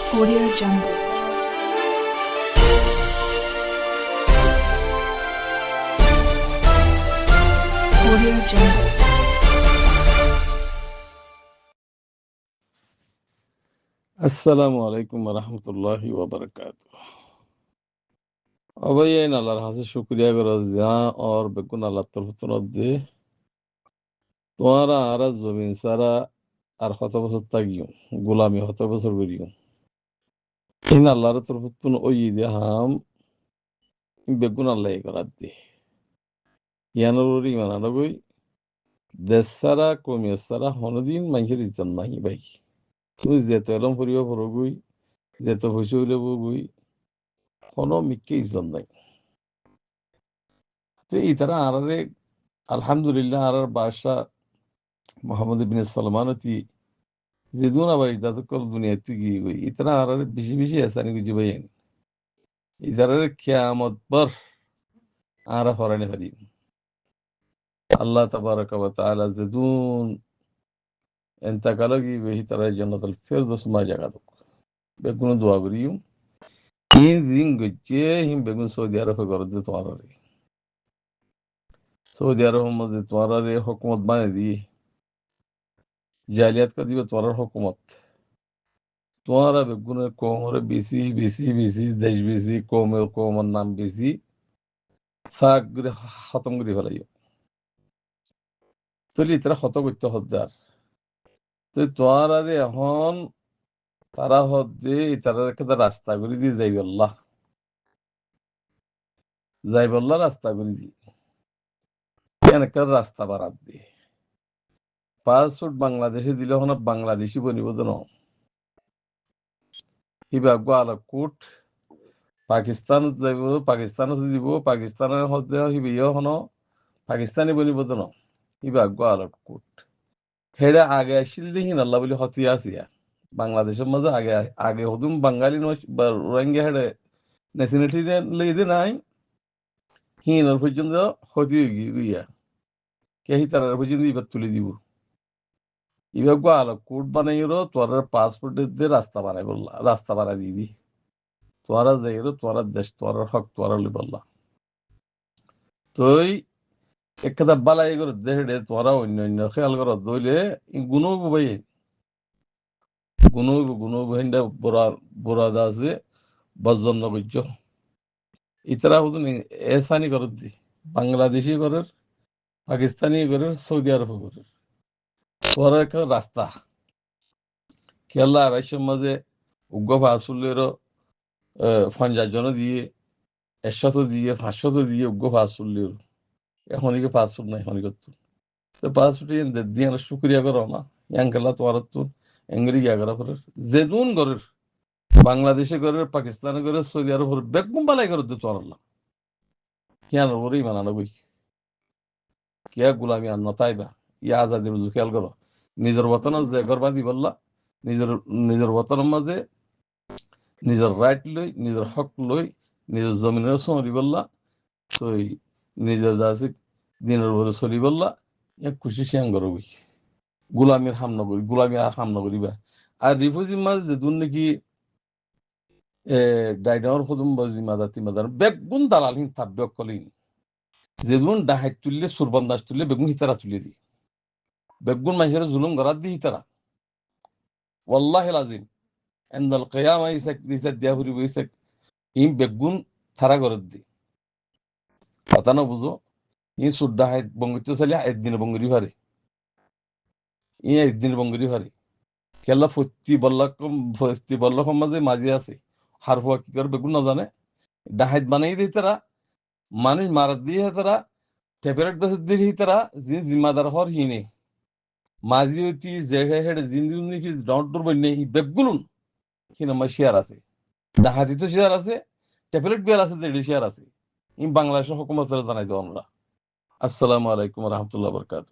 Audio Jungle. Audio Jungle. আসসালামু আলাইকুম রহমতুল্লাহি ওয়াবারাকাতুহ। অবৈন আল্লাহর হাসে শুক্রিয়া করো যা और बेकुन আল্লাহ তরফ দে তোমারা আর জমিন সারা আর কত বছর তাগিও গোলামি কত বছর করিও ইন আল্লাহর তরফ ওই দে হাম বেগুন আল্লাহ করার দে ইয়ানুরি মানানবই দেশ সারা কমিয়ে সারা হনদিন মানুষের ইজ্জত নাই ভাই। তুমি যেত এলম ফুরিব পরগুই যেত হইসে হইলে বগুই কোনো মিককে ইজ্জত নাই। তো এই তারা আরে আলহামদুলিল্লাহ আর বাদশা মোহাম্মদ বিন সালমান হতি যেদুন আবার ইদাতকল দুনিয়া তুই গিয়ে গই ইতারা আর বেশি বেশি আসানি গুজি ভাইয়েন ইদারের কিয়ামত পর আর হরানি হারি আল্লাহ তাবারাক ওয়া তাআলা যেদুন এন্তাকাল গিয়ে বেহি তারা জান্নাতুল ফিরদৌস মা জায়গা দক বেগুন দোয়া করিও ইন জিং গজে হিম বেগুন সৌদি আরবে গরদে তোয়ারে সৌদি আরব মধ্যে তোয়ারে হুকুমত বানিয়ে দিয়ে জালিয়াত করে দিবে তোয়ার হুকুমত তোমারা বেগুনের কোমরে বেশি বেশি বেশি দেশ বেশি কোমের নাম বেশি সাক করে খতম করে ফেলাইও তাহলে তারা ক্ষত করতে হদ্দার তো তোমার আরে এখন তারা হদ্দে তারা একটা রাস্তা করে দিয়ে যাইবল্লাহ রাস্তা করে দিয়ে একটা রাস্তা বাড়াত দিয়ে পাসপোর্ট বাংলাদেশে দিলে হন বাংলাদেশি বনিব ন হিবাগ আলোকোট পাকিস্তান যাইব পাকিস্তানত দিব পাকিস্তানের হদ্দে হিবিও হন পাকিস্তানি বনিব ন হিবাগ আলোকোট হেডে আগে আসছিল দেখিন আল্লাহ বলি হতিয়া আসিয়া বাংলাদেশের মাঝে আগে আগে হতুম বাঙালি রোহিঙ্গা হেডে ন্যাশনালিটি লেগে নাই হিনর পর্যন্ত হতি গিয়া কে হি তার পর্যন্ত এবার তুলে দিব এবার আলো কোর্ট বানাইরো তোর পাসপোর্টের দিয়ে রাস্তা বানাই বললা রাস্তা বানাই দিবি তোরা যাইরো তোর দেশ তোর হক তোরা লি বললা তুই একটা বালাই করে দেহে তোরা অন্য অন্য খেয়াল কর দইলে গুনো ভাই গুনো হিন্দা বোরা আছে বজন নবজ্য ইতারা হুদুন এসানি করে দি বাংলাদেশি করে পাকিস্তানি করে সৌদি আরব করে তোরা একটা রাস্তা কেলা আড়াইশোর মাঝে উগ্র ফাঁসুলেরও 50 জন দিয়ে 100 দিয়ে 500 দিয়ে উগ্র ফাঁসুলের এখন একে ফাঁসুল নাই এখন করতো তো ফাঁসুটি দিয়ে শুক্রিয়া করো না ইয়াঙ্কেলা তোর তো এঙ্গরি গিয়া করা করে যেদুন গরের বাংলাদেশে গরের পাকিস্তানে গরের সৌদি আরব বেগম বালাই করে দিত তোর কেন ওরই মানানো বই কিয়া গুলামি আর নতাইবা ইয়া আজাদির খেয়াল করো নিজের বতন যে ঘর বাঁধি বললা নিজের নিজের বতনের মাঝে নিজের রাইট লই নিজের হক লই নিজের জমিনের সমরি বললা তো নিজের দাসিক দিনের ভরে চলি বললা এক খুশি শিয়াং করবি গুলামির হাম নগরী গুলামি আর হাম নগরীবা আর রিফিউজি মাঝ যে দুন নাকি ডাইডাওয়ার প্রথম জিমাদা তিমাদার বেগুন দালালহীন তাব্যক কলিন যেদুন ডাহাই তুললে সুরবান্দাস তুললে বেগুন হিতারা তুলে দি বেগুন মাইসের জুলুম গরাত দি হিতারা ওয়াল্লাহি লাজিম এন্দাল কিয়ামা ইসাক দিসা দিয়া ফুরিব ইসাক ইম বেগুন থারা গরাত দি কথা না বুঝো ই সুড্ডা হাই বঙ্গিত চালিয়া একদিনে বঙ্গরি ভারে ই একদিনে বঙ্গরি ভারে কেলা ফতি বল্লা মাঝে মাঝে আছে হার ফুয়া কি করে বেগুন না জানে ডাহাইত বানাই দিই তারা মানুষ মারা দিয়ে তারা টেপারেট বেসে দিয়ে তারা জিম্মাদার হর হিনে মাঝি হইতি যে হেড জিন্দি কি ডাউটর বন্যে ই বেগুলুন কিনা মা শেয়ার আছে ডাহাতিতে শেয়ার আছে টেপারেট বিয়ার আছে দেড়ি শেয়ার আছে ই বাংলাদেশের হুকুমত জানাই দেবো আমরা। আসসালামু আলাইকুম রহমতুল্লাহ বরকাত।